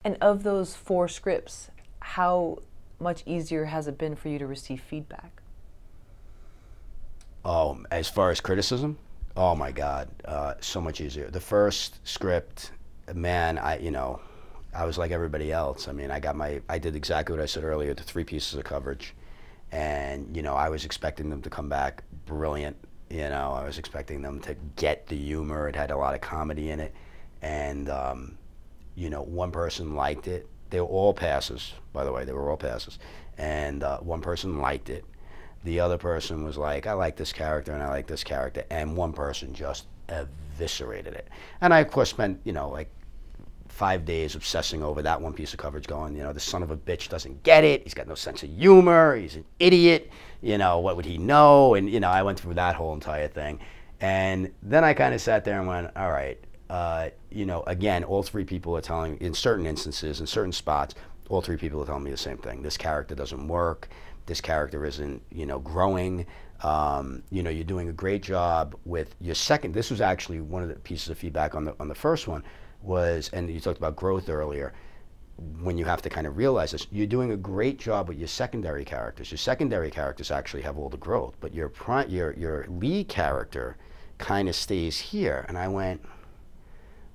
And of those 4 scripts, how much easier has it been for you to receive feedback? Oh, as far as criticism, oh my God, so much easier. The first script, man, I was like everybody else. I mean, I did exactly what I said earlier, the 3 pieces of coverage. And, I was expecting them to come back brilliant. I was expecting them to get the humor. It had a lot of comedy in it. And, one person liked it. They were all passes, by the way, they were all passes. And one person liked it. The other person was like, I like this character and I like this character. And one person just eviscerated it. And I, of course, spent, like 5 days obsessing over that one piece of coverage going, the son of a bitch doesn't get it. He's got no sense of humor. He's an idiot. What would he know? And, I went through that whole entire thing. And then I kind of sat there and went, all right, again, all 3 people are telling, in certain instances, in certain spots, all 3 people are telling me the same thing. This character doesn't work. This character isn't, growing. You're doing a great job with your second. This was actually one of the pieces of feedback on the first one was, and you talked about growth earlier, when you have to kind of realize this, you're doing a great job with your secondary characters. Your secondary characters actually have all the growth, but your lead character kind of stays here. And I went,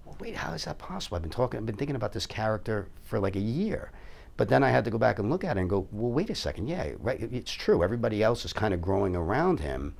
well, wait, how is that possible? I've been thinking about this character for like a year. But then I had to go back and look at it and go, well, wait a second. Yeah, right. It's true. Everybody else is kind of growing around him.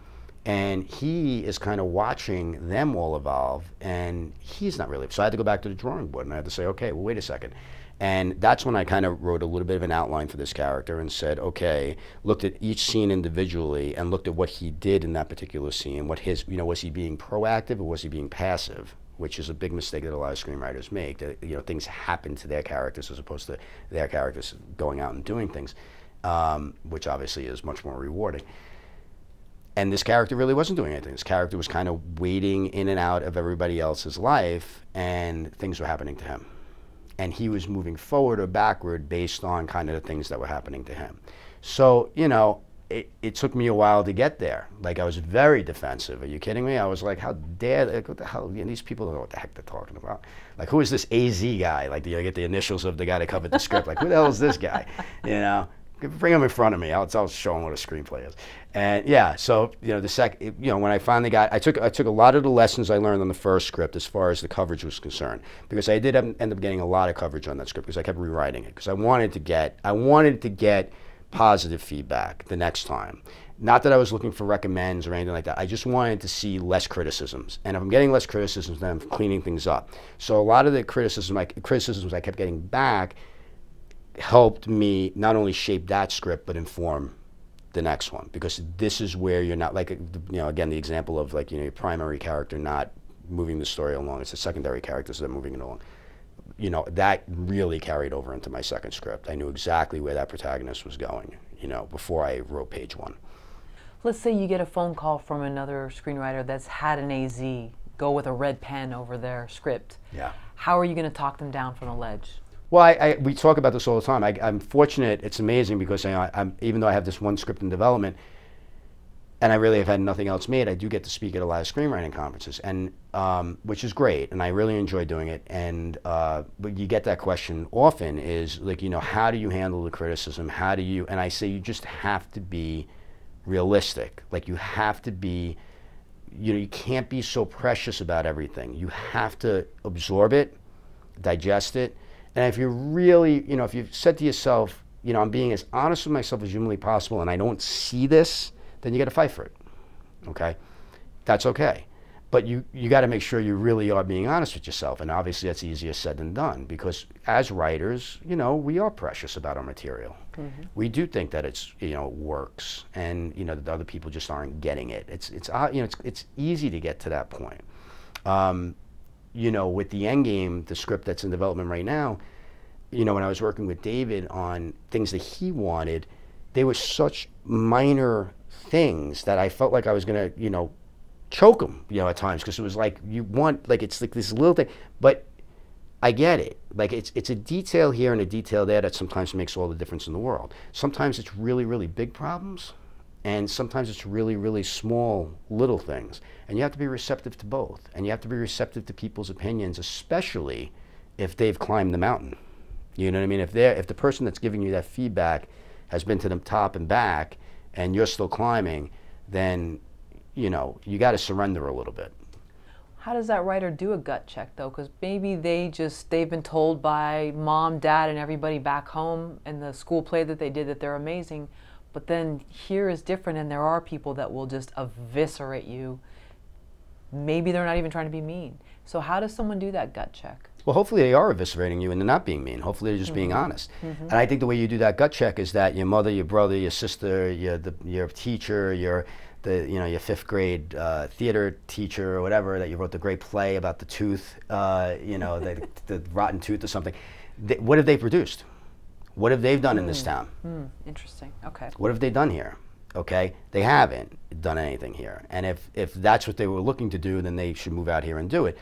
And he is kind of watching them all evolve. And he's not really. So I had to go back to the drawing board and I had to say, okay, well, wait a second. And that's when I kind of wrote a little bit of an outline for this character and said, okay, looked at each scene individually and looked at what he did in that particular scene. What his, was he being proactive or was he being passive? Which is a big mistake that a lot of screenwriters make. That, things happen to their characters as opposed to their characters going out and doing things, which obviously is much more rewarding. And this character really wasn't doing anything. This character was kind of wading in and out of everybody else's life, and things were happening to him. And he was moving forward or backward based on kind of the things that were happening to him. So, it took me a while to get there. Like, I was very defensive. Are you kidding me? I was like, how dare they? What the hell? These people don't know what the heck they're talking about. Like, who is this AZ guy? Like, you get the initials of the guy that covered the script. Like, who the hell is this guy? Bring him in front of me. I'll show him what a screenplay is. And yeah, so when I finally I took a lot of the lessons I learned on the first script as far as the coverage was concerned, because I did end up getting a lot of coverage on that script because I kept rewriting it because I wanted to get positive feedback the next time. Not that I was looking for recommends or anything like that. I just wanted to see less criticisms. And if I'm getting less criticisms, then I'm cleaning things up. So a lot of the criticisms I kept getting back helped me not only shape that script, but inform the next one. Because this is where you're not, like, again, the example of, like, your primary character not moving the story along. It's the secondary characters that are moving it along. That really carried over into my second script. I knew exactly where that protagonist was going, before I wrote page 1. Let's say you get a phone call from another screenwriter that's had an AZ go with a red pen over their script. Yeah. How are you going to talk them down from the ledge? Well, we talk about this all the time. I'm fortunate. It's amazing because even though I have this one script in development, and I really have had nothing else made, I do get to speak at a lot of screenwriting conferences, and which is great, and I really enjoy doing it. And but you get that question often is like, how do you handle the criticism? How do you? And I say you just have to be realistic. Like, you have to be, you can't be so precious about everything. You have to absorb it, digest it, and if you're really, if you've said to yourself, I'm being as honest with myself as humanly possible, and I don't see this, then you got to fight for it, okay? That's okay. But you got to make sure you really are being honest with yourself, and obviously that's easier said than done, because as writers, we are precious about our material. Mm-hmm. We do think that it's, works, and, that other people just aren't getting it. It's easy to get to that point. With the Endgame, the script that's in development right now, when I was working with David on things that he wanted, they were such minor things that I felt like I was going to, choke him, at times, because it was like, it's like this little thing, but I get it. Like, it's a detail here and a detail there that sometimes makes all the difference in the world. Sometimes it's really, really big problems, and sometimes it's really, really small, little things. And you have to be receptive to both. And you have to be receptive to people's opinions, especially if they've climbed the mountain. You know what I mean? If the person that's giving you that feedback has been to the top and back, and you're still climbing, then you got to surrender a little bit. How does that writer do a gut check though? Because maybe they've been told by mom, dad, and everybody back home in the school play that they did that they're amazing, but then here is different, and there are people that will just eviscerate you. Maybe they're not even trying to be mean. So how does someone do that gut check? Well, hopefully they are eviscerating you and they're not being mean. Hopefully they're just being honest. And I think the way you do that gut check is that your mother, your brother, your sister, your teacher, your fifth grade theater teacher or whatever that you wrote the great play about the tooth, the rotten tooth or something. What have they produced? What have they done in this town? Interesting. Okay. What have they done here? Okay, they haven't done anything here. And if that's what they were looking to do, then they should move out here and do it.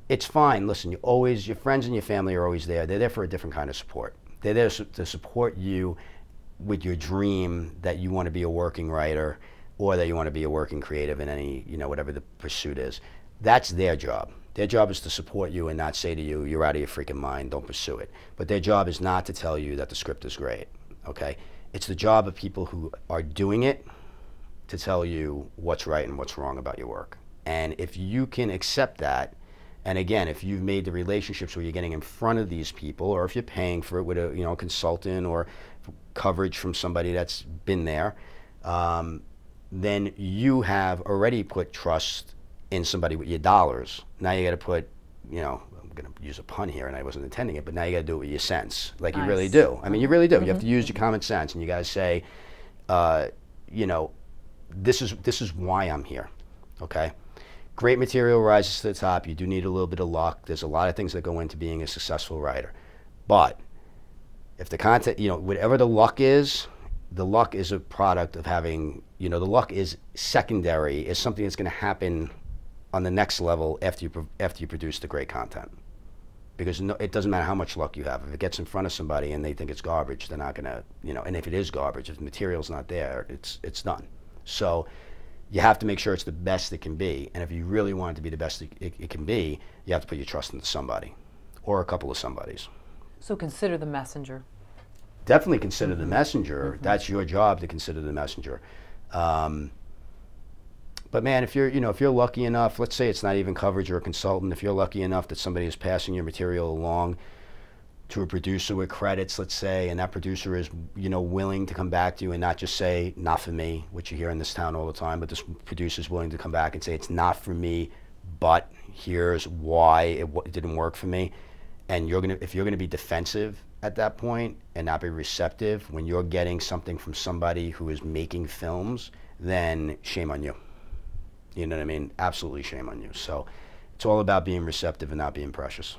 It's fine. Listen, your friends and your family are always there. They're there for a different kind of support. They're there to support you with your dream that you want to be a working writer or that you want to be a working creative in any, whatever the pursuit is. That's their job. Their job is to support you and not say to you, you're out of your freaking mind, don't pursue it. But their job is not to tell you that the script is great, okay? It's the job of people who are doing it to tell you what's right and what's wrong about your work. And if you can accept that, and again, if you've made the relationships where you're getting in front of these people, or if you're paying for it with a consultant or coverage from somebody that's been there, then you have already put trust in somebody with your dollars. Now you got to put, I'm going to use a pun here, and I wasn't intending it, but now you got to do it with your sense, like you really do. I mean, you really do. You have to use your common sense, and you got to say, this is why I'm here. Okay. Great material rises to the top. You do need a little bit of luck. There's a lot of things that go into being a successful writer. But if the content, whatever the luck is a product of having, the luck is secondary, is something that's going to happen on the next level after you produce the great content. Because it doesn't matter how much luck you have. If it gets in front of somebody and they think it's garbage, they're not going to, and if it is garbage, if the material's not there, it's done. So you have to make sure it's the best it can be. And if you really want it to be the best it can be, you have to put your trust into somebody or a couple of somebodies. So consider the messenger. Definitely consider the messenger. That's your job to consider the messenger. But man, if you're lucky enough, let's say it's not even coverage or a consultant, if you're lucky enough that somebody is passing your material along to a producer with credits, let's say, and that producer is, willing to come back to you and not just say, not for me, which you hear in this town all the time, but this producer is willing to come back and say, it's not for me, but here's why it didn't work for me. And if you're gonna be defensive at that point and not be receptive when you're getting something from somebody who is making films, then shame on you. You know what I mean? Absolutely shame on you. So it's all about being receptive and not being precious.